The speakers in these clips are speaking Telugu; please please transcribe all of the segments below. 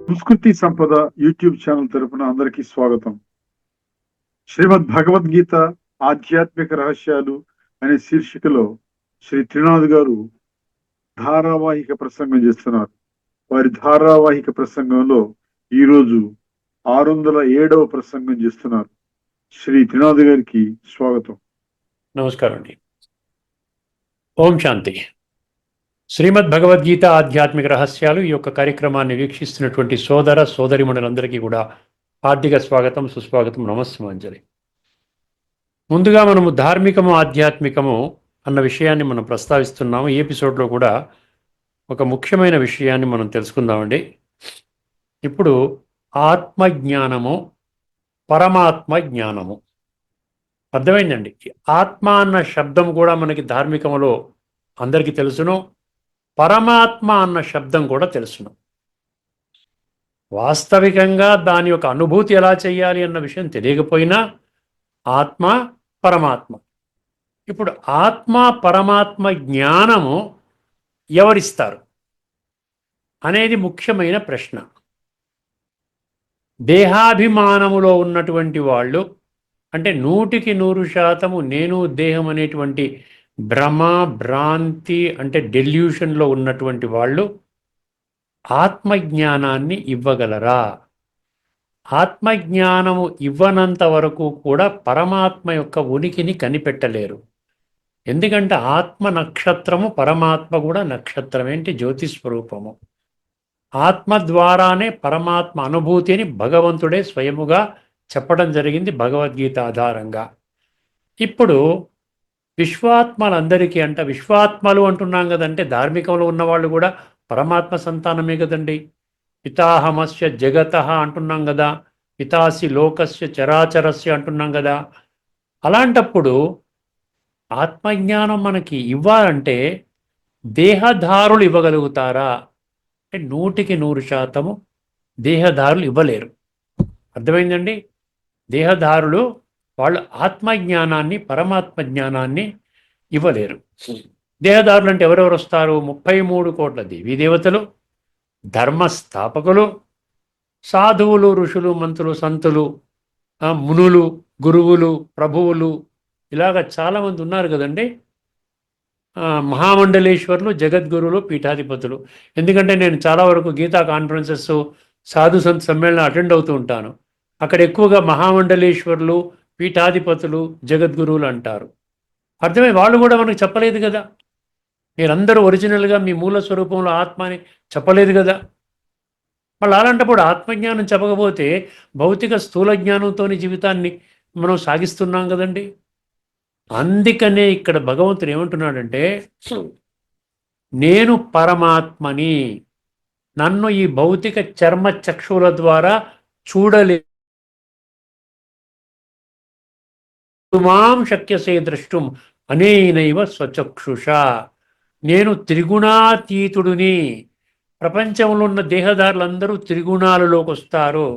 సంస్కృతి సంపద యూట్యూబ్ ఛానల్ తరపున అందరికీ స్వాగతం. శ్రీమద్ భగవద్గీత ఆధ్యాత్మిక రహస్యాలు అనే శీర్షికలో శ్రీ త్రినాథ్ గారు ధారావాహిక ప్రసంగం చేస్తున్నారు. వారి ధారావాహిక ప్రసంగంలో ఈరోజు 607వ ప్రసంగం చేస్తున్నారు. శ్రీ త్రినాథ్ గారికి స్వాగతం. నమస్కారం అండి. ఓం శాంతి. శ్రీమద్ భగవద్గీత ఆధ్యాత్మిక రహస్యాలు ఈ యొక్క కార్యక్రమాన్ని వీక్షిస్తున్నటువంటి సోదర సోదరిమణులందరికీ కూడా హార్దిక స్వాగతం, సుస్వాగతం, నమస్సుమాంజలి. ముందుగా మనము ధార్మికము ఆధ్యాత్మికము అన్న విషయాన్ని మనం ప్రస్తావిస్తున్నాము. ఈ ఎపిసోడ్లో కూడా ఒక ముఖ్యమైన విషయాన్ని మనం తెలుసుకుందామండి. ఇప్పుడు ఆత్మజ్ఞానము, పరమాత్మ జ్ఞానము. అర్థమైందండి. ఆత్మ అన్న శబ్దం కూడా మనకి ధార్మికములో అందరికీ తెలుసును, పరమాత్మ అన్న శబ్దం కూడా తెలుసును. వాస్తవికంగా దాని యొక్క అనుభూతి ఎలా చేయాలి అన్న విషయం తెలియకపోయినా ఆత్మ, పరమాత్మ. ఇప్పుడు ఆత్మ పరమాత్మ జ్ఞానము ఎవరిస్తారు అనేది ముఖ్యమైన ప్రశ్న. దేహాభిమానములో ఉన్నటువంటి వాళ్ళు, అంటే 100% నేను దేహం అనేటువంటి భ్రమ, భ్రాంతి, అంటే డెల్యూషన్లో ఉన్నటువంటి వాళ్ళు ఆత్మజ్ఞానాన్ని ఇవ్వగలరా? ఆత్మజ్ఞానము ఇవ్వనంత వరకు కూడా పరమాత్మ యొక్క ఉనికిని కనిపెట్టలేరు. ఎందుకంటే ఆత్మ నక్షత్రము, పరమాత్మ కూడా నక్షత్రం, ఏంటి జ్యోతి స్వరూపము. ఆత్మ ద్వారానే పరమాత్మ అనుభూతిని భగవంతుడే స్వయముగా చెప్పడం జరిగింది భగవద్గీత ఆధారంగా. ఇప్పుడు విశ్వాత్మలందరికీ విశ్వాత్మలు అంటున్నాం కదంటే ధార్మికంలో ఉన్నవాళ్ళు కూడా పరమాత్మ సంతానమే కదండి. పితాహమస్య జగత అంటున్నాం కదా, పితాసి లోకస్య చరాచరస్య అంటున్నాం కదా. అలాంటప్పుడు ఆత్మజ్ఞానం మనకి ఇవ్వాలంటే దేహధారులు ఇవ్వగలుగుతారా అంటే 100% దేహధారులు ఇవ్వలేరు. అర్థమైందండి. దేహధారులు వాళ్ళు ఆత్మజ్ఞానాన్ని, పరమాత్మ జ్ఞానాన్ని ఇవ్వలేరు. దేహదారులు అంటే ఎవరెవరు వస్తారు? 33 కోట్ల దేవతలు, ధర్మస్థాపకులు, సాధువులు, ఋషులు, మంత్రులు, సంతులు, మునులు, గురువులు, ప్రభువులు, ఇలాగ చాలామంది ఉన్నారు కదండి. మహామండలేశ్వరులు, జగద్గురువులు, పీఠాధిపతులు. ఎందుకంటే నేను చాలా వరకు గీతా కాన్ఫరెన్సెస్, సాధు సంత్ సమ్మేళనం అటెండ్ అవుతూ ఉంటాను. అక్కడ ఎక్కువగా మహామండలేశ్వరులు, పీఠాధిపతులు, జగద్గురువులు అంటారు. అర్థమై వాళ్ళు కూడా మనకు చెప్పలేదు కదా. మీరందరూ ఒరిజినల్గా మీ మూల స్వరూపంలో ఆత్మ అని చెప్పలేదు కదా. మళ్ళీ అలాంటప్పుడు ఆత్మజ్ఞానం చెప్పకపోతే భౌతిక స్థూల జ్ఞానంతో జీవితాన్ని మనం సాగిస్తున్నాం కదండి. అందుకనే ఇక్కడ భగవంతుడు ఏమంటున్నాడంటే, నేను పరమాత్మని, నన్ను ఈ భౌతిక చర్మ చక్షుల ద్వారా చూడలే మాం శక్యసే ద్రష్టుం అనేనైవ స్వచక్షుష. నేను త్రిగుణాతీతుడిని. ప్రపంచంలో ఉన్న దేహదారులందరూ త్రిగుణాలలోకి వస్తారు.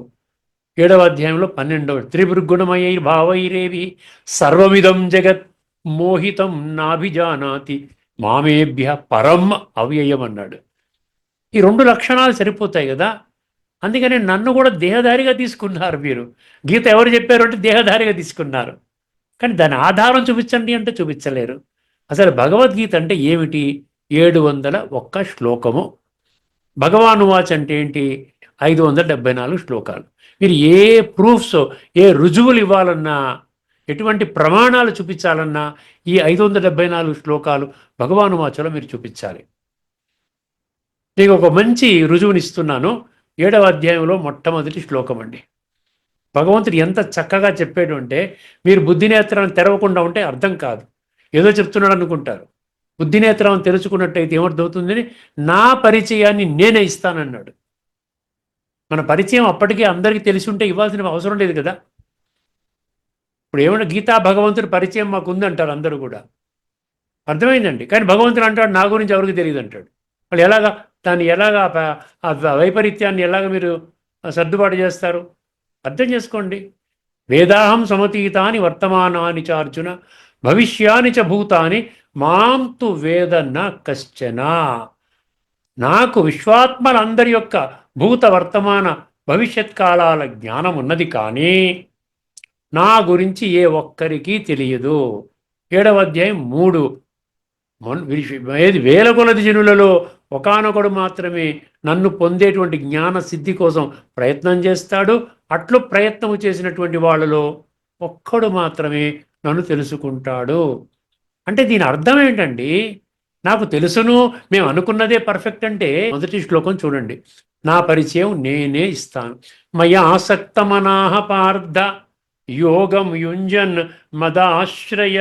7వ అధ్యాయంలో 12వ త్రిభృగుణమయై భావైరేవి సర్వమిదం జగత్ మోహితం నాభిజానాతి మామేభ్య పరం అవ్యయం అన్నాడు. ఈ 2 లక్షణాలు సరిపోతాయి కదా. అందుకని నన్ను కూడా దేహధారిగా తీసుకున్నారు మీరు. గీత ఎవరు చెప్పారు అంటే దేహధారిగా తీసుకున్నారు. కానీ దాని ఆధారం చూపించండి అంటే చూపించలేరు. అసలు భగవద్గీత అంటే ఏమిటి? 701 శ్లోకము. భగవాను వాచ్ అంటే ఏంటి? 574 శ్లోకాలు. మీరు ఏ ప్రూఫ్స్, ఏ రుజువులు ఇవ్వాలన్నా, ఎటువంటి ప్రమాణాలు చూపించాలన్నా ఈ 574 శ్లోకాలు భగవాను వాచలో మీరు చూపించాలి. మీకు ఒక మంచి రుజువునిస్తున్నాను. 7వ అధ్యాయంలో మొట్టమొదటి శ్లోకం అండి. భగవంతుడు ఎంత చక్కగా చెప్పాడు అంటే, మీరు బుద్ధినేత్రాన్ని తెరవకుండా ఉంటే అర్థం కాదు. ఏదో చెప్తున్నాడు అనుకుంటారు. బుద్ధినేత్రాన్ని తెరుచుకున్నట్టయితే ఏమర్థమవుతుందని, నా పరిచయాన్ని నేనే ఇస్తానన్నాడు. మన పరిచయం అప్పటికే అందరికీ తెలిసి ఉంటే ఇవ్వాల్సిన అవసరం లేదు కదా. ఇప్పుడు ఏమన్నా గీతా భగవంతుడి పరిచయం మాకు ఉందంటారు అందరూ కూడా. అర్థమైందండి. కానీ భగవంతుడు అంటాడు నా గురించి ఎవరికి తెలియదు అంటాడు. వాళ్ళు ఎలాగా దాన్ని ఆ వైపరీత్యాన్ని ఎలాగ మీరు సర్దుబాటు చేస్తారు? అర్థం చేసుకోండి. వేదాహం సమతీతాని వర్తమానాని చ అర్జున భవిష్యాని చ భూతాని మాం తు వేద న కశ్చన. నాకు విశ్వాత్మలందరి యొక్క భూత వర్తమాన భవిష్యత్ కాలాల జ్ఞానం ఉన్నది, కానీ నా గురించి ఏ ఒక్కరికి తెలియదు. 7వ అధ్యాయం 3. ఏది వేల కొలది జనులలో ఒకానొకడు మాత్రమే నన్ను పొందేటువంటి జ్ఞాన సిద్ధి కోసం ప్రయత్నం చేస్తాడు. అట్లు ప్రయత్నము చేసినటువంటి వాళ్ళలో ఒక్కడు మాత్రమే నన్ను తెలుసుకుంటాడు. అంటే దీని అర్థం ఏంటండి? నాకు తెలుసును, మేము అనుకున్నదే పర్ఫెక్ట్ అంటే మొదటి శ్లోకం చూడండి. నా పరిచయం నేనే ఇస్తాను. మయ ఆసక్తమనాహ పార్థ యోగం యుంజన్ మదాశ్రయ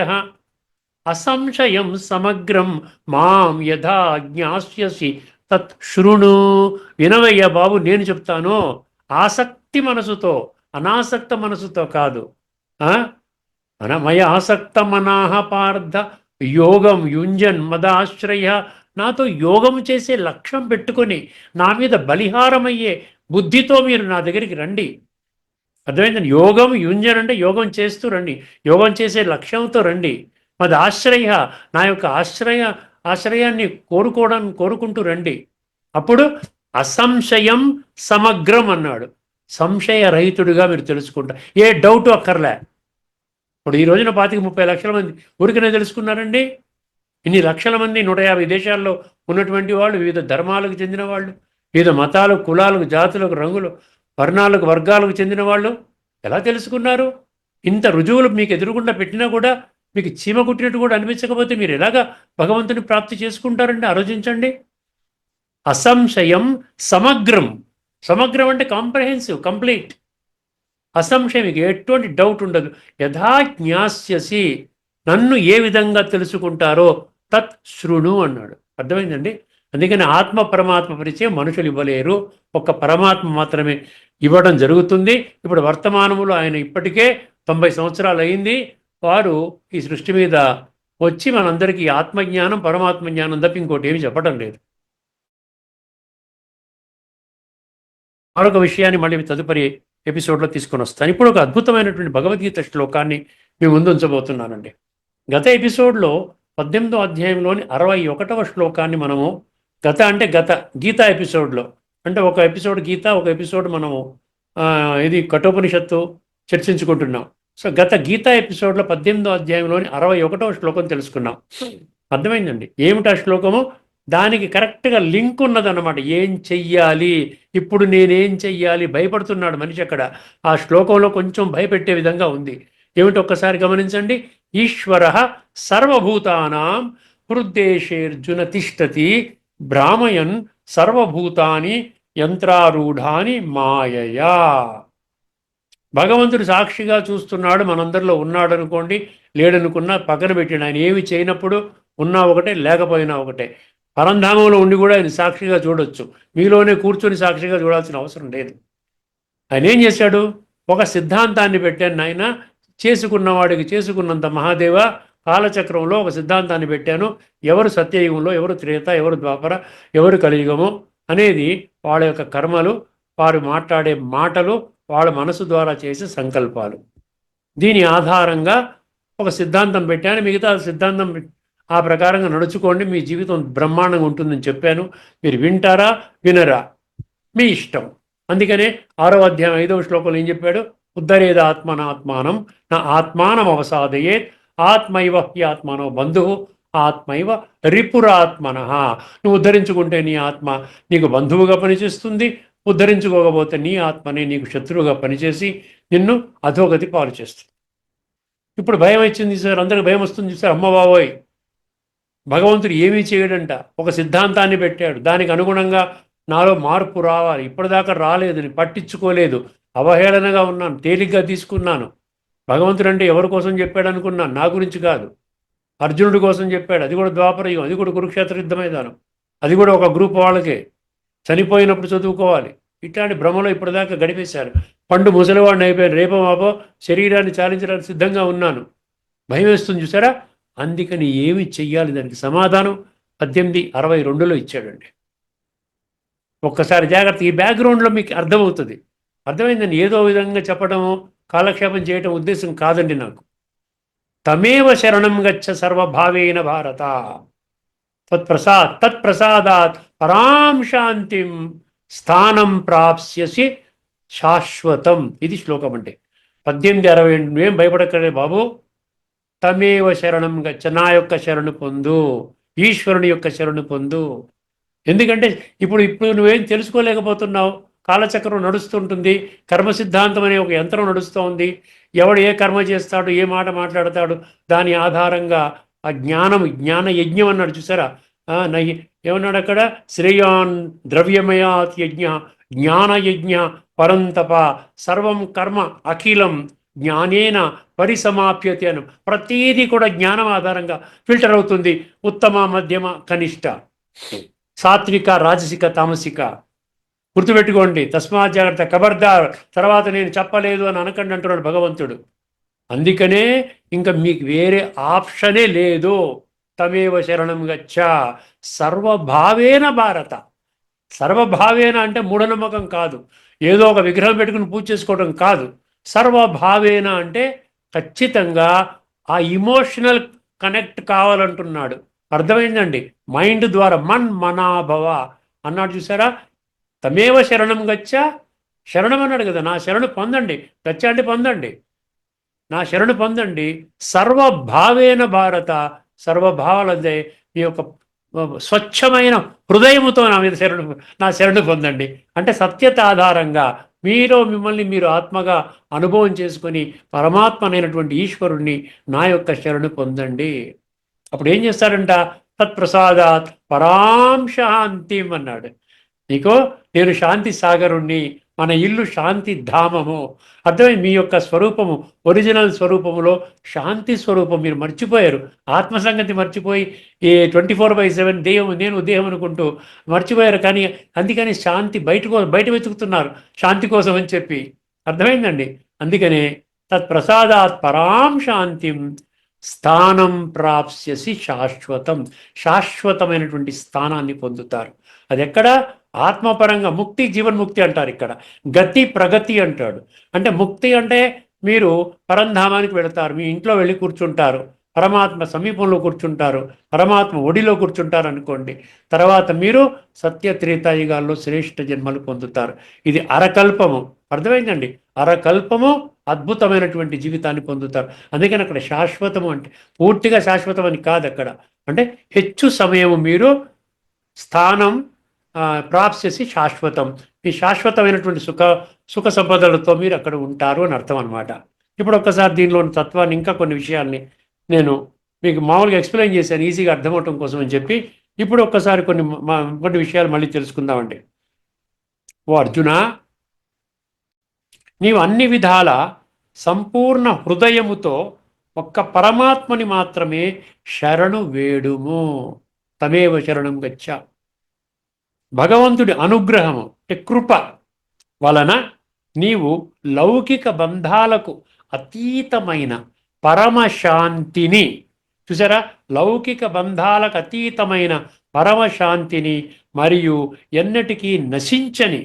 అసంశయం సమగ్రం మాం యథా జ్ఞాస్యసి తత్ శృణు. వినవయ్య బాబు, నేను చెప్తాను ఆసక్తి మనసుతో, అనాసక్త మనసుతో కాదు. మయ ఆసక్త మనాహ పార్థ యోగం యుంజన్ మదాశ్రయ. నాతో యోగం చేసే లక్ష్యం పెట్టుకొని నా మీద బలిహారమయ్యే బుద్ధితో మీరు నా దగ్గరికి రండి. అర్థమైందండి? యోగం యుంజన్ అంటే యోగం చేస్తూ రండి, యోగం చేసే లక్ష్యంతో రండి. మది ఆశ్రయ, నా యొక్క ఆశ్రయాన్ని కోరుకుంటూ రండి. అప్పుడు అసంశయం సమగ్రం అన్నాడు. సంశయరహితుడిగా మీరు తెలుసుకుంటారు, ఏ డౌట్ అక్కర్లే. ఇప్పుడు ఈ రోజున 25-30 లక్షల మంది ఊరికనే తెలుసుకున్నారండి. ఇన్ని లక్షల మంది 150 దేశాల్లో ఉన్నటువంటి వాళ్ళు, వివిధ ధర్మాలకు చెందిన వాళ్ళు, వివిధ మతాలు, కులాలకు, జాతులకు, రంగులు, వర్ణాలకు, వర్గాలకు చెందిన వాళ్ళు ఎలా తెలుసుకున్నారు? ఇంత రుజువులు మీకు ఎదురుగుండా పెట్టినా కూడా మీకు చీమ కుట్టినట్టు కూడా అనిపించకపోతే మీరు ఎలాగా భగవంతుని ప్రాప్తి చేసుకుంటారండి? ఆలోచించండి. అసంశయం సమగ్రం. సమగ్రం అంటే కాంప్రహెన్సివ్, కంప్లీట్. అసంశయం, మీకు ఎటువంటి డౌట్ ఉండదు. యథా జ్ఞాస్యసి, నన్ను ఏ విధంగా తెలుసుకుంటారో తత్ శృణు అన్నాడు. అర్థమైందండి? అందుకని ఆత్మ పరమాత్మ పరిచయం మనుషులు ఇవ్వలేరు, ఒక్క పరమాత్మ మాత్రమే ఇవ్వడం జరుగుతుంది. ఇప్పుడు వర్తమానములో ఆయన ఇప్పటికే 90 సంవత్సరాలు అయింది. వారు ఈ సృష్టి మీద వచ్చి మనందరికీ ఆత్మజ్ఞానం, పరమాత్మ జ్ఞానం తప్ప ఇంకోటి ఏమి చెప్పడం లేదు. మరొక విషయాన్ని మళ్ళీ తదుపరి ఎపిసోడ్లో తీసుకొని వస్తాను. ఇప్పుడు ఒక అద్భుతమైనటువంటి భగవద్గీత శ్లోకాన్ని మీ ముందు ఉంచబోతున్నానండి. గత ఎపిసోడ్లో 18వ అధ్యాయంలోని 61వ శ్లోకాన్ని మనము గత గీతా ఎపిసోడ్లో, అంటే ఒక ఎపిసోడ్ గీత, ఒక ఎపిసోడ్ మనము ఇది కఠోపనిషత్తు చర్చించుకుంటున్నాం. సో గత గీతా ఎపిసోడ్లో 18వ అధ్యాయంలోని 61వ శ్లోకం తెలుసుకున్నాం. అర్థమైందండి? ఏమిటా శ్లోకము? దానికి కరెక్ట్గా లింక్ ఉన్నదన్నమాట. ఏం చెయ్యాలి, ఇప్పుడు నేనేం చెయ్యాలి, భయపడుతున్నాడు మనిషి అక్కడ. ఆ శ్లోకంలో కొంచెం భయపెట్టే విధంగా ఉంది. ఏమిటి ఒక్కసారి గమనించండి. ఈశ్వర సర్వభూతానాం హృద్దేశేర్జున తిష్టతి భ్రామయన్ సర్వభూతాని యంత్రారూఢాని మాయయా. భగవంతుడు సాక్షిగా చూస్తున్నాడు, మనందరిలో ఉన్నాడు అనుకోండి, లేడనుకున్నా పక్కన పెట్టిన ఆయన ఏమి చేయనప్పుడు ఉన్నా ఒకటే, లేకపోయినా ఒకటే. పరంధామంలో ఉండి కూడా ఆయన సాక్షిగా చూడొచ్చు, మీలోనే కూర్చొని సాక్షిగా చూడాల్సిన అవసరం లేదు. ఆయన ఏం చేశాడు? ఒక సిద్ధాంతాన్ని పెట్టాను ఆయన, చేసుకున్నవాడికి చేసుకున్నంత మహాదేవ, కాలచక్రంలో ఒక సిద్ధాంతాన్ని పెట్టాను. ఎవరు సత్యయుగంలో, ఎవరు త్రేత, ఎవరు ద్వాపర, ఎవరు కలియుగము అనేది వాళ్ళ యొక్క కర్మలు, వారు మాట్లాడే మాటలు, వాళ్ళ మనసు ద్వారా చేసే సంకల్పాలు. దీని ఆధారంగా ఒక సిద్ధాంతం పెట్టాను. మిగతా సిద్ధాంతం ఆ ప్రకారంగా నడుచుకోండి, మీ జీవితం బ్రహ్మాండంగా ఉంటుందని చెప్పాను. మీరు వింటారా వినరా మీ ఇష్టం. అందుకనే 6వ అధ్యాయం 5వ శ్లోకంలో ఏం చెప్పాడు? ఉద్ధరేద ఆత్మనాత్మానం నా ఆత్మానం అవసాదయే ఆత్మైవ హ్యాత్మనో బంధువు ఆత్మైవ రిపురాత్మన. నువ్వు ఉద్ధరించుకుంటే నీ ఆత్మ నీకు బంధువుగా పనిచేస్తుంది, ఉద్ధరించుకోకపోతే నీ ఆత్మనే నీకు శత్రువుగా పనిచేసి నిన్ను అధోగతి పాలు చేస్తుంది. ఇప్పుడు భయం వచ్చింది సార్, అందరికి భయం వస్తుంది సార్. అమ్మ బాబోయ్, భగవంతుడు ఏమీ చేయడంట, ఒక సిద్ధాంతాన్ని పెట్టాడు, దానికి అనుగుణంగా నాలో మార్పు రావాలి, ఇప్పటిదాకా రాలేదని పట్టించుకోలేదు, అవహేళనగా ఉన్నాను, తేలిగ్గా తీసుకున్నాను. భగవంతుడు అంటే ఎవరి కోసం చెప్పాడు అనుకున్నాను, నా గురించి కాదు, అర్జునుడి కోసం చెప్పాడు. అది కూడా ద్వాపరయుగం, అది కూడా కురుక్షేత్ర యుద్ధ మైదానం, అది కూడా ఒక గ్రూప్ వాళ్ళకే, చనిపోయినప్పుడు చదువుకోవాలి. ఇట్లాంటి భ్రమలో ఇప్పటిదాకా గడిపేశారు. పండు ముసలివాడిని అయిపోయాను, రేపో మాపో శరీరాన్ని చాలించడానికి సిద్ధంగా ఉన్నాను. భయం వేస్తుంది చూసారా? అందుకని ఏమి చెయ్యాలి, దానికి సమాధానం 1862లో ఇచ్చాడండి. ఒక్కసారి జాగ్రత్త, ఈ బ్యాక్గ్రౌండ్లో మీకు అర్థమవుతుంది. అర్థమైందని ఏదో విధంగా చెప్పడము, కాలక్షేపం చేయటం ఉద్దేశం కాదండి నాకు. తమేవ శరణం గచ్చ సర్వభావేన భారత. తత్ప్రసాదాత్ పరాం శాంతిం స్థానం ప్రాప్స్యసి శాశ్వతం. ఇది శ్లోకం అంటే. 18:60. నువ్వేం భయపడక్కడే బాబు. తమేవ శరణం గచ్చ, నా యొక్క శరణు పొందు, ఈశ్వరుని యొక్క శరణు పొందు. ఎందుకంటే ఇప్పుడు ఇప్పుడు నువ్వేం తెలుసుకోలేకపోతున్నావు. కాలచక్రం నడుస్తుంటుంది, కర్మ సిద్ధాంతం అనే ఒక యంత్రం నడుస్తూ ఉంది. ఎవడు ఏ కర్మ చేస్తాడు, ఏ మాట మాట్లాడతాడు, దాని ఆధారంగా ఆ జ్ఞాన యజ్ఞం అన్నాడు చూసారా. ఏమన్నాడు అక్కడ, శ్రేయాన్ ద్రవ్యమయాత్ యజ్ఞ జ్ఞాన యజ్ఞ పరంతప సర్వం కర్మ అఖిలం జ్ఞానేన పరిసమాప్యతే అను. ప్రతీది కూడా జ్ఞానం ఆధారంగా ఫిల్టర్ అవుతుంది. ఉత్తమ, మధ్యమ, కనిష్ట, సాత్విక, రాజసిక, తామసిక. గుర్తుపెట్టుకోండి. తస్మాత్ జాగ్రత్త, ఖబర్దార్. తర్వాత నేను చెప్పలేదు అని అనకండి అంటున్నాడు భగవంతుడు. అందుకనే ఇంకా మీకు వేరే ఆప్షనే లేదు. తమేవ శరణం గచ్చ సర్వభావేన భారత. సర్వభావేన అంటే మూఢనమ్మకం కాదు, ఏదో ఒక విగ్రహం పెట్టుకుని పూజ చేసుకోవడం కాదు. సర్వభావేన అంటే ఖచ్చితంగా ఆ ఇమోషనల్ కనెక్ట్ కావాలంటున్నాడు. అర్థమైందండి. మైండ్ ద్వారా మనాభవ అన్నాడు చూసారా. తమేవ శరణం గచ్చ, శరణం అన్నాడు కదా, నా శరణు పొందండి. గచ్చ అంటే పొందండి, నా శరణు పొందండి. సర్వభావేన భారత, సర్వభావాలందే మీ యొక్క స్వచ్ఛమైన హృదయముతో నా మీద నా శరణు పొందండి. అంటే సత్యత ఆధారంగా మిమ్మల్ని మీరు ఆత్మగా అనుభవం చేసుకొని పరమాత్మనైనటువంటి ఈశ్వరుణ్ణి నా యొక్క శరణు పొందండి. అప్పుడు ఏం చేస్తాడంట, తత్ప్రసాదాత్ పరాం శాంతిం అన్నాడు. నీకో నేను శాంతి సాగరుణ్ణి, మన ఇల్లు శాంతి ధామము. అర్థమైంది. మీ యొక్క స్వరూపము, ఒరిజినల్ స్వరూపములో శాంతి స్వరూపం మీరు మర్చిపోయారు. ఆత్మసంగతి మర్చిపోయి ఈ 24/7 దేహం, నేను దేహం అనుకుంటూ మర్చిపోయారు. కానీ అందుకని శాంతి బయట వెతుకుతున్నారు శాంతి కోసం అని చెప్పి. అర్థమైందండి. అందుకనే తత్ప్రసాదాత్ పరాం శాంతిం స్థానం ప్రాప్స్యసి శాశ్వతం. శాశ్వతమైనటువంటి స్థానాన్ని పొందుతారు. అది ఎక్కడ? ఆత్మపరంగా. ముక్తి, జీవన్ముక్తి అంటారు ఇక్కడ. గతి, ప్రగతి అంటాడు. అంటే ముక్తి అంటే మీరు పరంధామానికి వెళతారు, మీ ఇంట్లో వెళ్ళి కూర్చుంటారు, పరమాత్మ సమీపంలో కూర్చుంటారు, పరమాత్మ ఒడిలో కూర్చుంటారు అనుకోండి. తర్వాత మీరు సత్య త్రేతాయుగాల్లో శ్రేష్ఠ జన్మలు పొందుతారు. ఇది అరకల్పము. అర్థమైందండి. అరకల్పము అద్భుతమైనటువంటి జీవితాన్ని పొందుతారు. అందుకని అక్కడ శాశ్వతము అంటే పూర్తిగా శాశ్వతం అని కాదు. అక్కడ అంటే ಹೆಚ್ಚು సమయము మీరు స్థానం ప్రాప్స్యసి శాశ్వతం. ఈ శాశ్వతమైనటువంటి సుఖ సంపదలతో మీరు అక్కడ ఉంటారు అని అర్థం అనమాట. ఇప్పుడు ఒక్కసారి దీనిలోని తత్వాన్ని, ఇంకా కొన్ని విషయాల్ని నేను మీకు మామూలుగా ఎక్స్ప్లెయిన్ చేశాను ఈజీగా అర్థమవటం కోసం అని చెప్పి. ఇప్పుడు ఒక్కసారి కొన్ని విషయాలు మళ్ళీ తెలుసుకుందామండి. ఓ అర్జున, నీవు అన్ని విధాల సంపూర్ణ హృదయముతో ఒక్క పరమాత్మని మాత్రమే శరణు వేడుము. తమేవ శరణం గచ్చ. భగవంతుడి అనుగ్రహము, కృప వలన నీవు లౌకిక బంధాలకు అతీతమైన పరమశాంతిని, చూసారా, లౌకిక బంధాలకు అతీతమైన పరమశాంతిని మరియు ఎన్నటికీ నశించని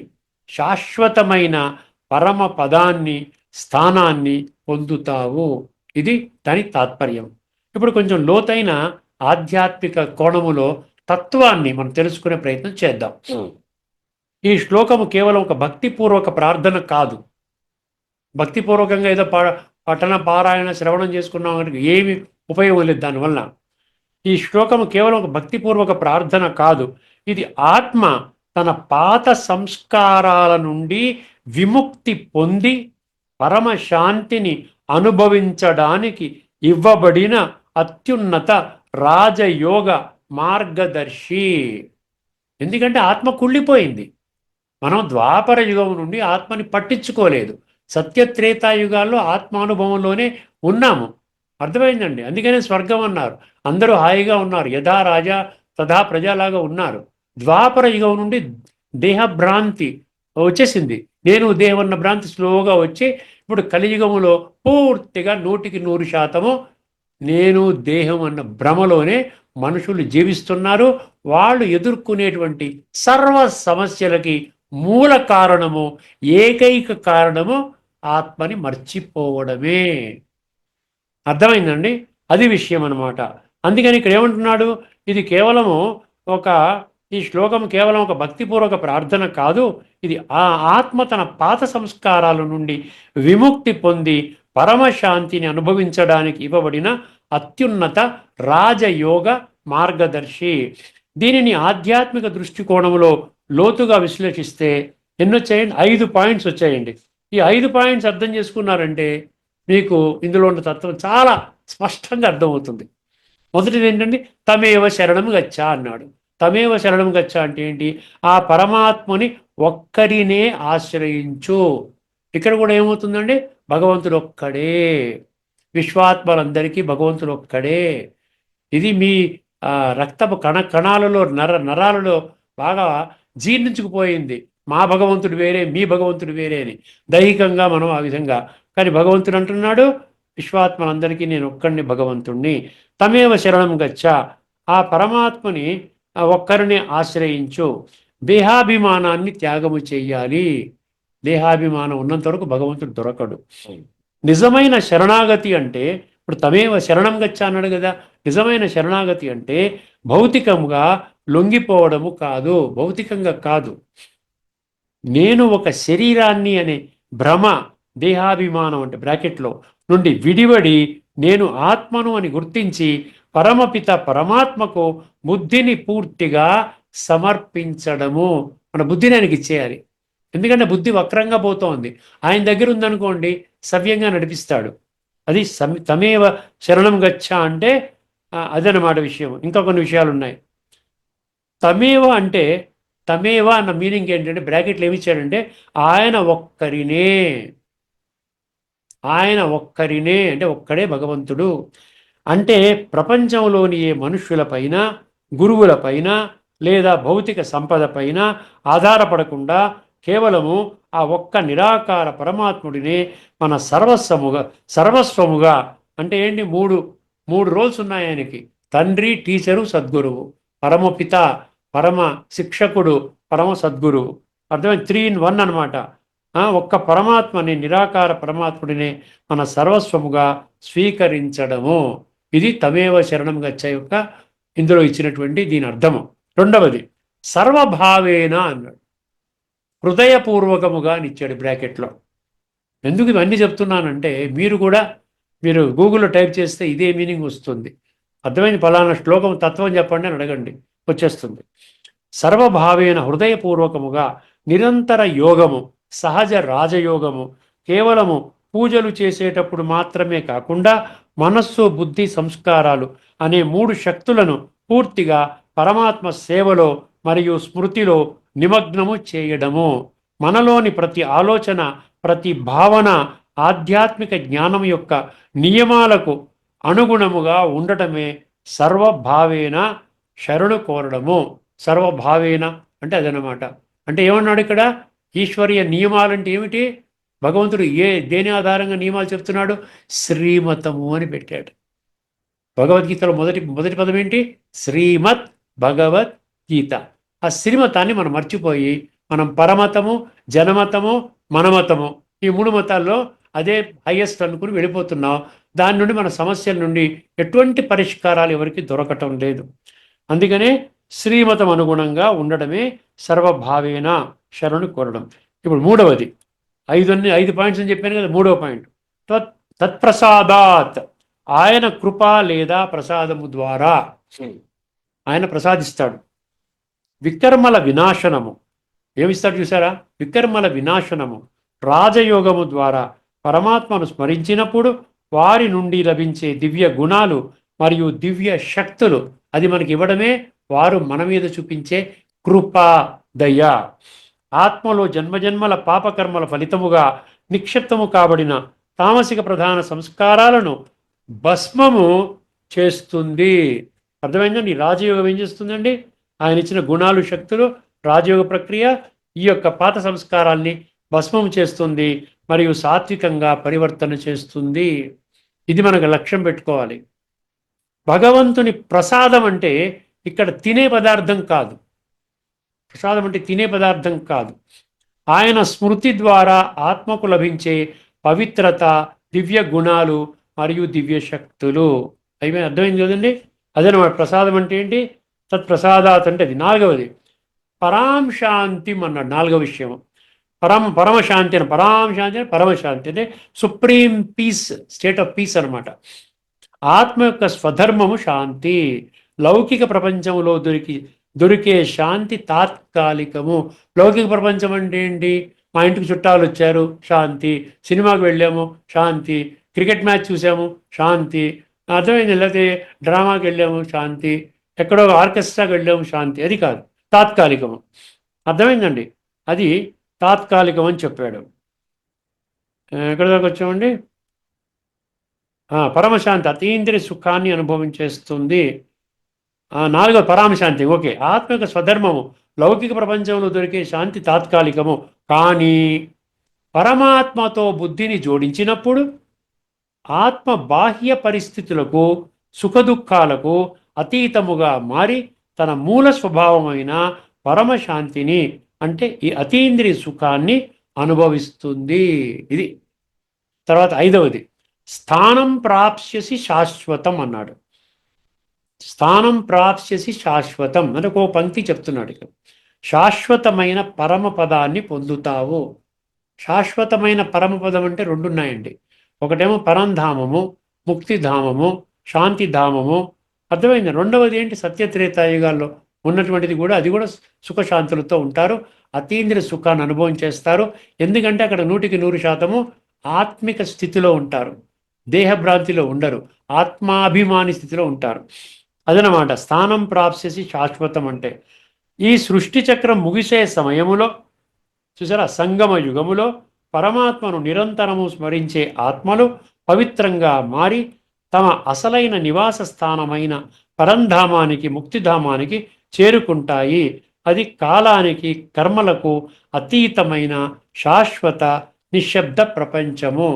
శాశ్వతమైన పరమ పదాన్ని, స్థానాన్ని పొందుతావు. ఇది దాని తాత్పర్యం. ఇప్పుడు కొంచెం లోతైన ఆధ్యాత్మిక కోణములో తత్వాన్ని మనం తెలుసుకునే ప్రయత్నం చేద్దాం. ఈ శ్లోకము కేవలం ఒక భక్తిపూర్వక ప్రార్థన కాదు. భక్తిపూర్వకంగా ఏదో పఠన, పారాయణ, శ్రవణం చేసుకున్నాం అంటే ఏమి ఉపయోగం లేదు దానివల్ల. ఈ శ్లోకము కేవలం ఒక భక్తిపూర్వక ప్రార్థన కాదు. ఇది ఆత్మ తన పాత సంస్కారాల నుండి విముక్తి పొంది పరమశాంతిని అనుభవించడానికి ఇవ్వబడిన అత్యున్నత రాజయోగ మార్గదర్శి. ఎందుకంటే ఆత్మ కుళ్ళిపోయింది. మనం ద్వాపర యుగం నుండి ఆత్మని పట్టించుకోలేదు. సత్యత్రేతాయుగాల్లో ఆత్మానుభవంలోనే ఉన్నాము. అర్థమైందండి. అందుకనే స్వర్గం అన్నారు. అందరూ హాయిగా ఉన్నారు, యథా రాజా తథా ప్రజలాగా ఉన్నారు. ద్వాపర యుగం నుండి దేహభ్రాంతి వచ్చేసింది. నేను దేహం అన్న భ్రాంతి స్లోగా వచ్చి ఇప్పుడు కలియుగములో పూర్తిగా 100% నేను దేహం అన్న భ్రమలోనే మనుషులు జీవిస్తున్నారు. వాళ్ళు ఎదుర్కొనేటువంటి సర్వ సమస్యలకి మూల కారణము, ఏకైక కారణము ఆత్మని మర్చిపోవడమే. అర్థమైందండి. అది విషయం అన్నమాట. అందుకని ఇక్కడ ఏమంటున్నాడు, ఇది కేవలము ఒక ఈ శ్లోకం కేవలం ఒక భక్తిపూర్వక ప్రార్థన కాదు, ఇది ఆ ఆత్మ తన పాత సంస్కారాల నుండి విముక్తి పొంది పరమశాంతిని అనుభవించడానికి ఇవ్వబడిన అత్యున్నత రాజయోగ మార్గదర్శి. దీనిని ఆధ్యాత్మిక దృష్టికోణంలో లోతుగా విశ్లేషిస్తే ఎన్ని వచ్చాయండి? 5 పాయింట్స్ వచ్చాయండి. ఈ 5 పాయింట్స్ అర్థం చేసుకున్నారంటే మీకు ఇందులో ఉన్న తత్వం చాలా స్పష్టంగా అర్థమవుతుంది. మొదటిది ఏంటంటే తమేవ శరణం గచ్చ అన్నాడు. తమేవ శరణం గచ్చ అంటే ఏంటి? ఆ పరమాత్మని ఒక్కరినే ఆశ్రయించు. ఇక్కడ కూడా ఏమవుతుందండి? భగవంతుడు ఒక్కడే, విశ్వాత్మలందరికీ భగవంతుడు ఒక్కడే. ఇది మీ రక్తపు కణాలలో నరాలలో బాగా జీర్ణించుకుపోయింది. మా భగవంతుడు వేరే, మీ భగవంతుడు వేరే అని దైహికంగా మనం ఆ విధంగా. కానీ భగవంతుడు అంటున్నాడు, విశ్వాత్మలందరికీ నేను ఒక్కడిని భగవంతుణ్ణి. తమేవ శరణం గచ్చ, ఆ పరమాత్మని ఒక్కరిని ఆశ్రయించు. దేహాభిమానాన్ని త్యాగము చెయ్యాలి. దేహాభిమానం ఉన్నంత వరకు భగవంతుడు దొరకడు. నిజమైన శరణాగతి అంటే, ఇప్పుడు తమేవ శరణం గచ్చ అన్నాడు కదా, నిజమైన శరణాగతి అంటే భౌతికంగా లొంగిపోవడము కాదు, భౌతికంగా కాదు. నేను ఒక శరీరాన్ని అనే భ్రమ, దేహాభిమానం అంటే బ్రాకెట్లో నుండి విడివడి నేను ఆత్మను అని గుర్తించి పరమపిత పరమాత్మకు బుద్ధిని పూర్తిగా సమర్పించడము. మన బుద్ధిని ఆయనకి ఇచ్చేయాలి. ఎందుకంటే బుద్ధి వక్రంగా పోతోంది. ఆయన దగ్గర ఉందనుకోండి, సవ్యంగా నడిపిస్తాడు. అది తమేవ శరణం గచ్చ అంటే అదనమాట విషయం. ఇంకా కొన్ని విషయాలు ఉన్నాయి. తమేవ అంటే, తమేవ అన్న మీనింగ్ ఏంటంటే బ్రాకెట్లు ఏమి ఇచ్చాడంటే ఆయన ఒక్కరినే, ఆయన ఒక్కరినే అంటే ఒక్కడే భగవంతుడు. అంటే ప్రపంచంలోని ఏ మనుష్యులపైన, గురువులపైన లేదా భౌతిక సంపద పైన ఆధారపడకుండా కేవలము ఆ ఒక్క నిరాకార పరమాత్ముడినే మన సర్వస్వముగా అంటే ఏంటి? మూడు రోల్స్ ఉన్నాయి ఆయనకి: తండ్రి, టీచరు, సద్గురువు. పరమపిత, పరమ శిక్షకుడు, పరమ సద్గురువు. అర్థమైంది? 3 in 1 అనమాట. ఒక్క పరమాత్మని, నిరాకార పరమాత్ముడినే మన సర్వస్వముగా స్వీకరించడము. ఇది తమేవ శరణం గచ్చ యొక్క ఇందులో ఇచ్చినటువంటి దీని అర్థము. రెండవది సర్వభావేన అన్నాడు. హృదయపూర్వకముగా అని ఇచ్చాడు బ్రాకెట్లో. ఎందుకు ఇవన్నీ చెప్తున్నానంటే మీరు గూగుల్లో టైప్ చేస్తే ఇదే మీనింగ్ వస్తుంది. అర్థమైంది? ఫలానా శ్లోకం తత్వం చెప్పండి అని అడగండి, వచ్చేస్తుంది. సర్వభావేన హృదయపూర్వకముగా నిరంతర యోగము, సహజ రాజయోగము, కేవలము పూజలు చేసేటప్పుడు మాత్రమే కాకుండా మనస్సు, బుద్ధి, సంస్కారాలు అనే 3 శక్తులను పూర్తిగా పరమాత్మ సేవలో మరియు స్మృతిలో నిమగ్నము చేయడము. మనలోని ప్రతి ఆలోచన, ప్రతి భావన ఆధ్యాత్మిక జ్ఞానం యొక్క నియమాలకు అనుగుణముగా ఉండటమే సర్వభావేన శరణు కోరడము. సర్వభావేన అంటే అదనమాట. అంటే ఏమన్నాడు ఇక్కడ? ఈశ్వరీయ నియమాలంటే ఏమిటి? భగవంతుడు దేని ఆధారంగా నియమాలు చెప్తున్నాడు? శ్రీమతము అని పెట్టాడు. భగవద్గీతలో మొదటి పదం ఏంటి? శ్రీమత్ భగవద్గీత. ఆ శ్రీమతాన్ని మనం మర్చిపోయి మనం పరమతము, జనమతము, మనమతము, ఈ 3 మతాల్లో అదే హైయెస్ట్ అనుకుని వెళ్ళిపోతున్నాం. దాని నుండి మన సమస్యల నుండి ఎటువంటి పరిష్కారాలు ఎవరికి దొరకటం లేదు. అందుకనే శ్రీమతం అనుగుణంగా ఉండడమే సర్వభావేన శరణు కోరడం. ఇప్పుడు మూడవది, 5 పాయింట్స్ అని చెప్పాను కదా. మూడవ పాయింట్ తత్ప్రసాదాత్, ఆయన కృప లేదా ప్రసాదము ద్వారా ఆయన ప్రసాదిస్తాడు. వికర్మల వినాశనము ఏమిస్తాడు చూసారా? వికర్మల వినాశనము రాజయోగము ద్వారా పరమాత్మను స్మరించినప్పుడు వారి నుండి లభించే దివ్య గుణాలు మరియు దివ్య శక్తులు, అది మనకి ఇవ్వడమే వారు మన మీద చూపించే కృపా దయ. ఆత్మలో జన్మజన్మల పాపకర్మల ఫలితముగా నిక్షిప్తము కాబడిన తామసిక ప్రధాన సంస్కారాలను భస్మము చేస్తుంది. అర్థమైందండి? ఈ రాజయోగం ఏం చేస్తుందండి? ఆయన ఇచ్చిన గుణాలు, శక్తులు, రాజయోగ ప్రక్రియ ఈ యొక్క పాత సంస్కారాల్ని భస్మం చేస్తుంది మరియు సాత్వికంగా పరివర్తన చేస్తుంది. ఇది మనకు లక్ష్యం పెట్టుకోవాలి. భగవంతుని ప్రసాదం అంటే ఇక్కడ తినే పదార్థం కాదు. ప్రసాదం అంటే తినే పదార్థం కాదు. ఆయన స్మృతి ద్వారా ఆత్మకు లభించే పవిత్రత, దివ్య గుణాలు మరియు దివ్య శక్తులు. అవి అర్థమైంది కదండి? అదనమాట ప్రసాదం అంటే ఏంటి? తత్ప్రసాదాత్ అంటే అది. నాలుగవది పరాం శాంతిం అన్నాడు, నాలుగవ విషయం. పరమశాంతి అని, పరాం శాంతి అని పరమశాంతి అంటే supreme peace, state of peace అనమాట. ఆత్మ యొక్క స్వధర్మము శాంతి. లౌకిక ప్రపంచంలో దొరికే శాంతి తాత్కాలికము. లౌకిక ప్రపంచం అంటే ఏంటి? మా ఇంటికి చుట్టాలు వచ్చారు, శాంతి. సినిమాకి వెళ్ళాము, శాంతి. క్రికెట్ మ్యాచ్ చూసాము, శాంతి. అర్థమైంది? లేకపోతే డ్రామాకి వెళ్ళాము, శాంతి. ఎక్కడో ఆర్కెస్ట్రాకి వెళ్ళాము, శాంతి. అది కాదు, తాత్కాలికము. అర్థమైందండి? అది తాత్కాలికం అని చెప్పాడు. ఎక్కడ దాకా వచ్చామండి? పరమశాంతి అతీంద్రియ సుఖాన్ని అనుభవించేస్తుంది. నాలుగో పరామశాంతి. ఓకే, ఆత్మ యొక్క స్వధర్మము. లౌకిక ప్రపంచంలో దొరికే శాంతి తాత్కాలికము, కానీ పరమాత్మతో బుద్ధిని జోడించినప్పుడు ఆత్మ బాహ్య పరిస్థితులకు, సుఖదుఖాలకు అతీతముగా మారి తన మూల స్వభావమైన పరమశాంతిని, అంటే ఈ అతీంద్రియ సుఖాన్ని అనుభవిస్తుంది. ఇది. తర్వాత ఐదవది స్థానం ప్రాప్స్యసి శాశ్వతం అన్నాడు. స్థానం ప్రాప్స్యసి శాశ్వతం అంటే ఒక పంక్తి చెప్తున్నాడు ఇక్కడ. శాశ్వతమైన పరమపదాన్ని పొందుతావు. శాశ్వతమైన పరమపదం అంటే రెండు ఉన్నాయండి. ఒకటేమో పరంధామము, ముక్తిధామము, శాంతిధామము. అర్థమైంది? రెండవది ఏంటి? సత్యత్రేతాయుగాల్లో ఉన్నటువంటిది కూడా, అది కూడా సుఖశాంతులతో ఉంటారు, అతీంద్రియ సుఖాన్ని అనుభవించేస్తారు. ఎందుకంటే అక్కడ 100% ఆత్మిక స్థితిలో ఉంటారు, దేహభ్రాంతిలో ఉండరు, ఆత్మాభిమాని స్థితిలో ఉంటారు. అదనమాట స్థానం ప్రాప్స్యసి శాశ్వతం అంటే. ఈ సృష్టి చక్రం ముగిసే సమయములో చూసారా, సంగమ యుగములో పరమాత్మను నిరంతరము స్మరించే ఆత్మలు పవిత్రంగా మారి తమ అసలైన నివాస స్థానమైన పరంధామానికి, ముక్తిధామానికి చేరుకుంటాయి. అది కాలానికి, కర్మలకు అతీతమైన శాశ్వత నిశ్శబ్ద ప్రపంచము.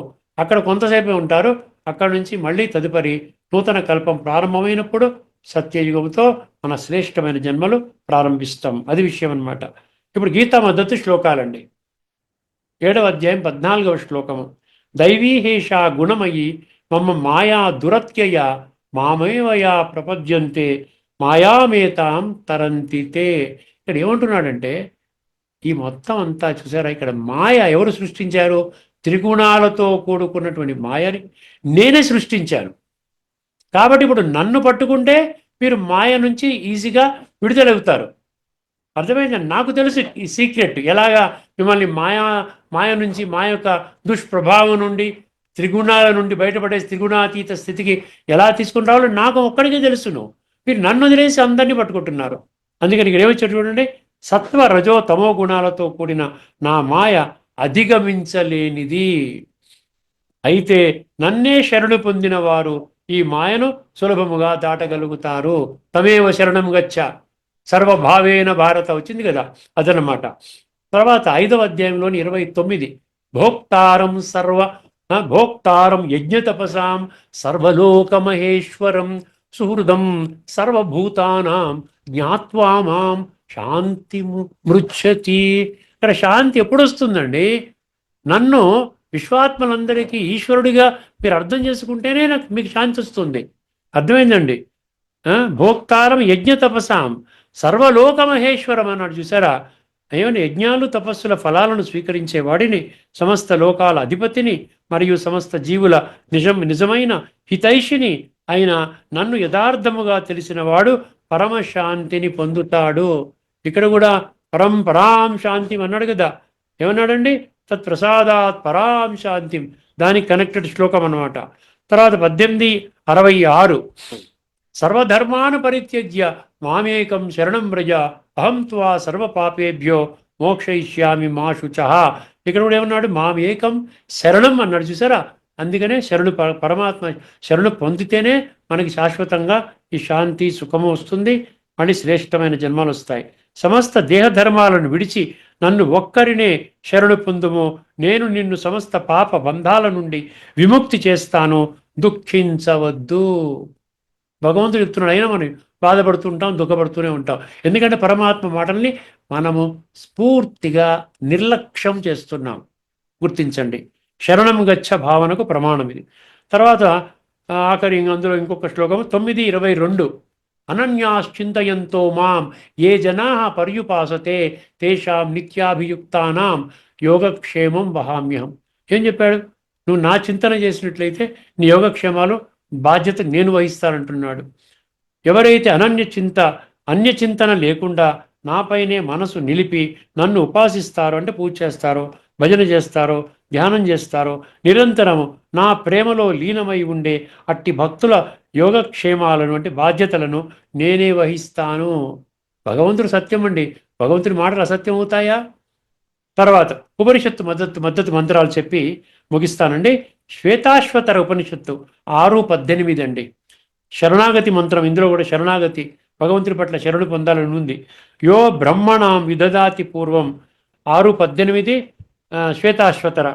అక్కడ కొంతసేపే ఉంటారు. అక్కడ నుంచి మళ్ళీ తదుపరి నూతన కల్పం ప్రారంభమైనప్పుడు సత్యయుగంతో మన శ్రేష్టమైన జన్మలు ప్రారంభిస్తాం. అది విషయం అన్నమాట. ఇప్పుడు గీతా మద్దతు శ్లోకాలండి. 7వ అధ్యాయం 14వ శ్లోకము. దైవీహేషా గుణమయి మమ మాయా దురత్యయ మామేవయా ప్రపద్యంతే మాయామేతాం తరంతితే. ఇక్కడ ఏమంటున్నాడంటే, ఈ మొత్తం అంతా చూసారా, ఇక్కడ మాయ ఎవరు సృష్టించారు? త్రిగుణాలతో కూడుకున్నటువంటి మాయని నేనే సృష్టించాను. కాబట్టి ఇప్పుడు నన్ను పట్టుకుంటే మీరు మాయ నుంచి ఈజీగా విడుదలవుతారు. అర్థమైందండి? నాకు తెలుసు ఈ సీక్రెట్, ఎలాగా మిమ్మల్ని మాయ నుంచి, మాయ యొక్క దుష్ప్రభావం నుండి, త్రిగుణాల నుండి బయటపడే త్రిగుణాతీత స్థితికి ఎలా తీసుకుని రావాలో నాకు ఒక్కడికే తెలుసును. మీరు నన్ను వదిలేసి అందరినీ పట్టుకుంటున్నారు. అందుకని ఇక్కడ ఏమొచ్చాడు చూడండి, సత్వ రజో తమో గుణాలతో కూడిన నా మాయ అధిగమించలేనిది. అయితే నన్నే శరణు పొందిన వారు ఈ మాయను సులభముగా దాటగలుగుతారు. తమేవ శరణం గచ్చ సర్వభావేన భారత వచ్చింది కదా, అదనమాట. తర్వాత 5వ అధ్యాయంలోని 29 భోక్తారం యజ్ఞతపసాం సర్వలోక మహేశ్వరం సుహృదం సర్వభూతానాం జ్ఞాత్వా మాం శాంతి మృచ్చతి. ఇక్కడ శాంతి ఎప్పుడు వస్తుందండి? నన్ను విశ్వాత్మలందరికీ ఈశ్వరుడిగా మీరు అర్థం చేసుకుంటేనే నాకు మీకు శాంతి వస్తుంది. అర్థమైందండి? భోక్తారం యజ్ఞ తపసాం సర్వలోక మహేశ్వరం అన్నాడు. చూసారా, ఏమని? యజ్ఞాలు తపస్సుల ఫలాలను స్వీకరించే వాడిని, సమస్త లోకాల అధిపతిని, మరియు సమస్త జీవుల నిజమైన హితైషిని అయిన నన్ను యథార్థముగా తెలిసిన వాడు పరమశాంతిని పొందుతాడు. ఇక్కడ కూడా పరాం శాంతి అన్నాడు కదా. ఏమన్నాడండి? తత్ప్రసాదాత్ పరాం శాంతిం. దానికి కనెక్టెడ్ శ్లోకం అన్నమాట. తర్వాత 1866 సర్వధర్మాను పరిత్యజ్య మామేకం శరణం వ్రజ అహం త్వా సర్వపాపేభ్యో మోక్షయిష్యామి మా శుచః. ఇక్కడ కూడా ఏమన్నాడు? మామేకం శరణం అన్నాడు. చూసారా, అందుకనే శరణు, పరమాత్మ శరణు పొందితేనే మనకి శాశ్వతంగా ఈ శాంతి సుఖము వస్తుంది, మళ్ళీ శ్రేష్టమైన జన్మలు వస్తాయి. సమస్త దేహధర్మాలను విడిచి నన్ను ఒక్కరినే శరణు పొందుము, నేను నిన్ను సమస్త పాప బంధాల నుండి విముక్తి చేస్తాను, దుఃఖించవద్దు. భగవంతుడు చెప్తున్నాడు. అయినా మనం బాధపడుతుంటాం, దుఃఖపడుతూనే ఉంటాం. ఎందుకంటే పరమాత్మ మాటల్ని మనము స్ఫూర్తిగా నిర్లక్ష్యం చేస్తున్నాం. గుర్తించండి. శరణం గచ్చ భావనకు ప్రమాణం ఇది. తర్వాత ఆఖరి అందులో ఇంకొక శ్లోకము 9:22 అనన్యాశ్చింతయంతో మాం ఏ జనాః పర్యుపాసతే తేషాం నిత్యాభియుక్తానాం యోగక్షేమం వహామ్యహం. ఏం చెప్పాడు? నువ్వు నా చింతన చేసినట్లయితే నీ యోగక్షేమాలు బాధ్యత నేను వహిస్తానంటున్నాడు. ఎవరైతే అన్యచింతన లేకుండా నాపైనే మనసు నిలిపి నన్ను ఉపాసిస్తారో, అంటే పూజ చేస్తారో, భజన చేస్తారో, ధ్యానం చేస్తారో, నిరంతరము నా ప్రేమలో లీనమై ఉండే అట్టి భక్తుల యోగక్షేమాలను, అంటే బాధ్యతలను నేనే వహిస్తాను. భగవంతుడు సత్యం అండి. భగవంతుడి మాటలు అసత్యం అవుతాయా? తర్వాత ఉపనిషత్తు మద్దతు మంత్రాలు చెప్పి ముగిస్తానండి. శ్వేతాశ్వతర ఉపనిషత్తు 6:18 అండి. శరణాగతి మంత్రం. ఇందులో కూడా శరణాగతి, భగవంతుడి పట్ల శరణు పొందాలని ఉంది. యో బ్రహ్మణాం విదదాతి పూర్వం 6:18 శ్వేతాశ్వతర.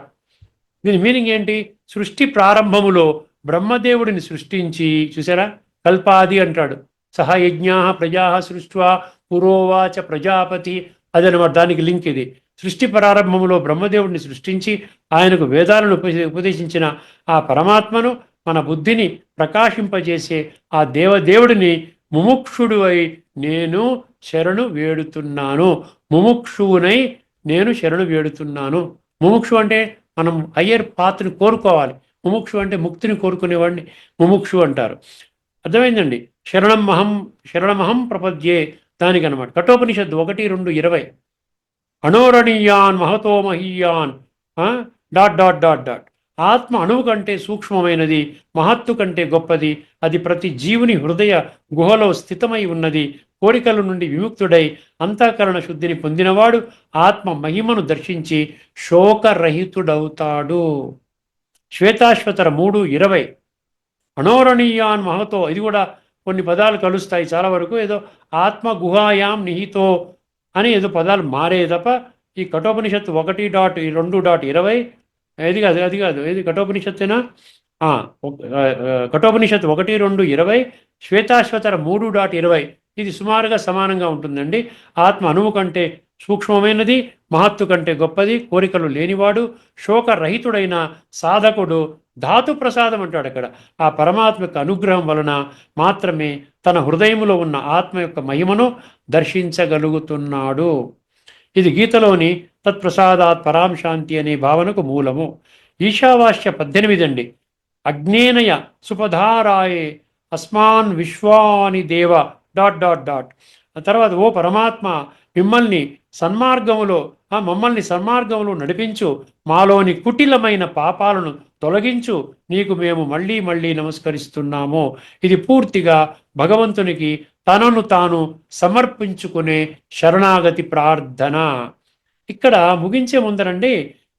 దీని మీనింగ్ ఏంటి? సృష్టి ప్రారంభములో బ్రహ్మదేవుడిని సృష్టించి, చూసారా, కల్పాది అంటాడు. సహ యజ్ఞా ప్రజా సృష్ట్వా పురోవాచ ప్రజాపతి, అదనమాట దానికి లింక్ ఇది. సృష్టి ప్రారంభములో బ్రహ్మదేవుడిని సృష్టించి ఆయనకు వేదాలను ఉపదేశించిన ఆ పరమాత్మను, మన బుద్ధిని ప్రకాశింపజేసే ఆ దేవదేవుడిని ముముక్షుడువై నేను శరణు వేడుతున్నాను. ముముక్షువునై నేను శరణు వేడుతున్నాను. ముముక్షు అంటే మనం హయ్యర్ పాత్రని కోరుకోవాలి. ముముక్షు అంటే ముక్తిని కోరుకునేవాడిని ముముక్షు అంటారు. అర్థమైందండి? శరణమహం ప్రపద్యే, దానికి అనమాట. కఠోపనిషత్తు 1:2:20 అణోరణీయాన్ Mahato మహీయాన్ dot dot dot dot. ఆత్మ అణువు కంటే సూక్ష్మమైనది, మహత్తు కంటే గొప్పది. అది ప్రతి జీవుని హృదయ గుహలో స్థితమై ఉన్నది. కోరికల నుండి విముక్తుడై అంతఃకరణ శుద్ధిని పొందినవాడు ఆత్మ మహిమను దర్శించి శోకరహితుడవుతాడు. శ్వేతాశ్వతర 3:20 అణోరణీయాన్ మహతో. ఇది కూడా కొన్ని పదాలు కలుస్తాయి చాలా వరకు. ఏదో ఆత్మ గుహాయాం నిహితో అని ఏదో పదాలు మారే తప్ప ఈ కఠోపనిషత్తు 1.2.20 అది కాదు. ఇది కఠోపనిషత్తేనా? కఠోపనిషత్తు 1:2:20, శ్వేతాశ్వతర 3.20. ఇది సుమారుగా సమానంగా ఉంటుందండి. ఆత్మ అణువు కంటే సూక్ష్మమైనది, మహత్తు కంటే గొప్పది, కోరికలు లేనివాడు, శోకరహితుడైన సాధకుడు. ధాతు ప్రసాదం అంటాడు అక్కడ. ఆ పరమాత్మ యొక్క అనుగ్రహం వలన మాత్రమే తన హృదయంలో ఉన్న ఆత్మ యొక్క మహిమను దర్శించగలుగుతున్నాడు. ఇది గీతలోని తత్ప్రసాదాత్ పరాం శాంతి అనే భావనకు మూలము. ఈశావాస్య 18 అండి. అజ్ఞేనయ సుపధారాయే అస్మాన్ విశ్వాని దేవ డాట్ డాట్ డాట్. తర్వాత ఓ పరమాత్మ, మమ్మల్ని సన్మార్గములో నడిపించు, మాలోని కుటిలమైన పాపాలను తొలగించు, నీకు మేము మళ్ళీ మళ్ళీ నమస్కరిస్తున్నాము. ఇది పూర్తిగా భగవంతునికి తనను తాను సమర్పించుకునే శరణాగతి ప్రార్థన. ఇక్కడ ముగించే ముందరండి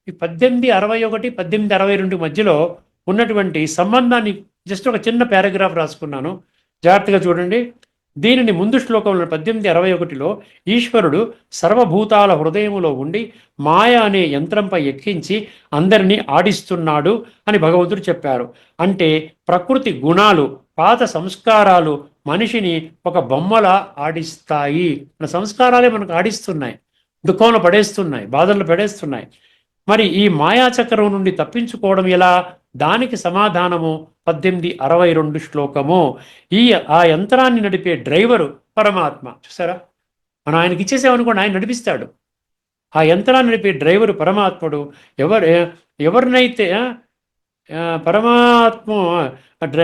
ఈ 1861 1862 మధ్యలో ఉన్నటువంటి సంబంధాన్ని జస్ట్ ఒక చిన్న పారాగ్రాఫ్ రాసుకున్నాను, జాగ్రత్తగా చూడండి. దీనిని ముందు శ్లోకంలో 1861లో ఈశ్వరుడు సర్వభూతాల హృదయములో ఉండి మాయ అనే యంత్రంపై ఎక్కించి అందరినీ ఆడిస్తున్నాడు అని భగవంతుడు చెప్పారు. అంటే ప్రకృతి గుణాలు, పాత సంస్కారాలు మనిషిని ఒక బొమ్మలా ఆడిస్తాయి. మన సంస్కారాలే మనకు ఆడిస్తున్నాయి, దుఃఖంలో పడేస్తున్నాయి, బాధల్లో పడేస్తున్నాయి. మరి ఈ మాయాచక్రం నుండి తప్పించుకోవడం ఎలా? దానికి సమాధానము 1862 శ్లోకము. ఆ యంత్రాన్ని నడిపే డ్రైవరు పరమాత్మ. చూసారా, మనం ఆయనకి ఇచ్చేసామనుకోండి, ఆయన నడిపిస్తాడు. ఆ యంత్రాన్ని నడిపే డ్రైవరు పరమాత్ముడు. ఎవరినైతే పరమాత్మ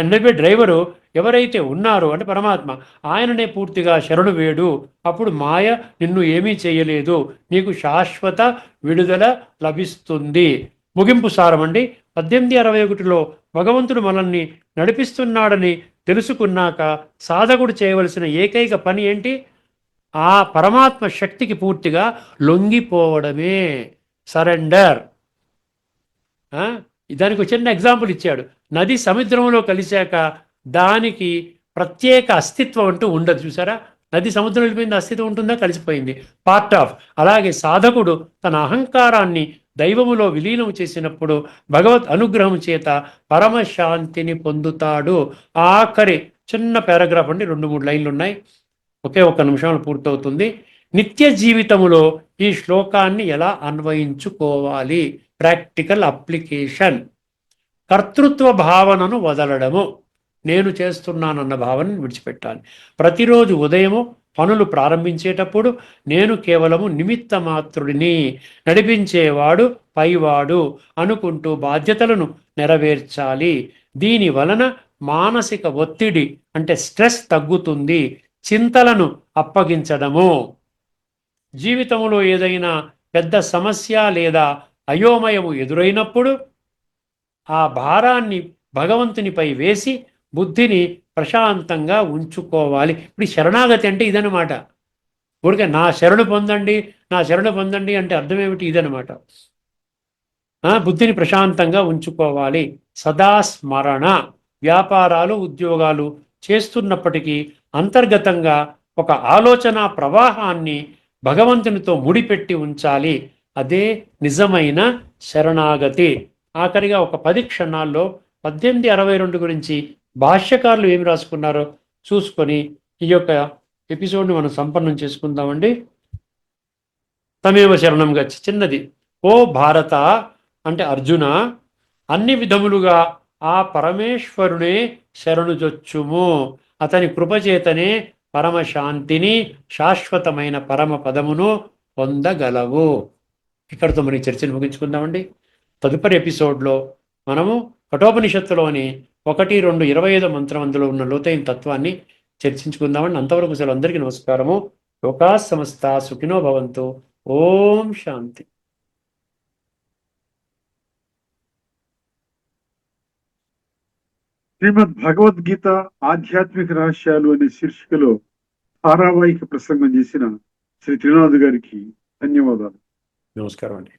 నడిపే డ్రైవరు ఎవరైతే ఉన్నారో అంటే పరమాత్మ, ఆయననే పూర్తిగా శరణు వేడు. అప్పుడు మాయ నిన్ను ఏమీ చేయలేదు, నీకు శాశ్వత విడుదల లభిస్తుంది. ముగింపు సారం అండి. 1861లో భగవంతుడు మనల్ని నడిపిస్తున్నాడని తెలుసుకున్నాక సాధకుడు చేయవలసిన ఏకైక పని ఏంటి? ఆ పరమాత్మ శక్తికి పూర్తిగా లొంగిపోవడమే, సరెండర్. దానికి చిన్న ఎగ్జాంపుల్ ఇచ్చాడు. నది సముద్రంలో కలిశాక దానికి ప్రత్యేక అస్తిత్వం అంటూ ఉండదు. చూసారా, నది సముద్రం వెళ్ళిపోయింది, అస్తిత్వం ఉంటుందా? కలిసిపోయింది, పార్ట్ ఆఫ్. అలాగే సాధకుడు తన అహంకారాన్ని దైవములో విలీనం చేసినప్పుడు భగవత్ అనుగ్రహం చేత పరమశాంతిని పొందుతాడు. ఆఖరి చిన్న పారాగ్రాఫ్ అండి, 2-3 లైన్లు ఉన్నాయి, ఒకే 1 నిమిషంలో పూర్తవుతుంది. నిత్య జీవితములో ఈ శ్లోకాన్ని ఎలా అన్వయించుకోవాలి? Practical application. కర్తృత్వ భావనను వదలడము. నేను చేస్తున్నానన్న భావన విడిచిపెట్టాలి. ప్రతిరోజు ఉదయము పనులు ప్రారంభించేటప్పుడు నేను కేవలము నిమిత్త మాత్రుడిని, నడిపించేవాడు పైవాడు అనుకుంటూ బాధ్యతలను నెరవేర్చాలి. దీని వలన మానసిక ఒత్తిడి అంటే స్ట్రెస్ తగ్గుతుంది. చింతలను అప్పగించడము, జీవితంలో ఏదైనా పెద్ద సమస్య లేదా అయోమయము ఎదురైనప్పుడు ఆ భారాన్ని భగవంతునిపై వేసి బుద్ధిని ప్రశాంతంగా ఉంచుకోవాలి. ఇప్పుడు శరణాగతి అంటే ఇదనమాట. ఊరికే నా శరణు పొందండి, నా శరణు పొందండి అంటే అర్థం ఏమిటి? ఇదనమాట. బుద్ధిని ప్రశాంతంగా ఉంచుకోవాలి. సదా స్మరణ. వ్యాపారాలు ఉద్యోగాలు చేస్తున్నప్పటికీ అంతర్గతంగా ఒక ఆలోచన ప్రవాహాన్ని భగవంతునితో ముడిపెట్టి ఉంచాలి. అదే నిజమైన శరణాగతి. ఆఖరిగా ఒక 10 క్షణాల్లో 1862 గురించి భాష్యకారులు ఏమి రాసుకున్నారో చూసుకొని ఈ యొక్క ఎపిసోడ్ని మనం సంపన్నం చేసుకుందామండి. తమేవ శరణం గచ్చి. చిన్నది. ఓ భారత అంటే అర్జున, అన్ని విధములుగా ఆ పరమేశ్వరునే శరణుజొచ్చుము. అతని కృపచేతనే పరమశాంతిని, శాశ్వతమైన పరమ పదమును పొందగలవు. ఇక్కడితో మరి చర్చను ముగించుకుందామండి. తదుపరి ఎపిసోడ్లో మనము కఠోపనిషత్తులోని 1, 2, 25 మంత్రం అందులో ఉన్న లోతైన తత్వాన్ని చర్చించుకుందామండి. అంతవరకు సెలవు. అందరికీ నమస్కారము. లోకా సమస్త సుఖినో భవంతు. ఓం శాంతి. శ్రీమద్ భగవద్గీత ఆధ్యాత్మిక రహస్యాలు అనే శీర్షికలో ధారావాహిక ప్రసంగం చేసిన శ్రీ త్రినాథ్ గారికి ధన్యవాదాలు. నమస్కారం అండి.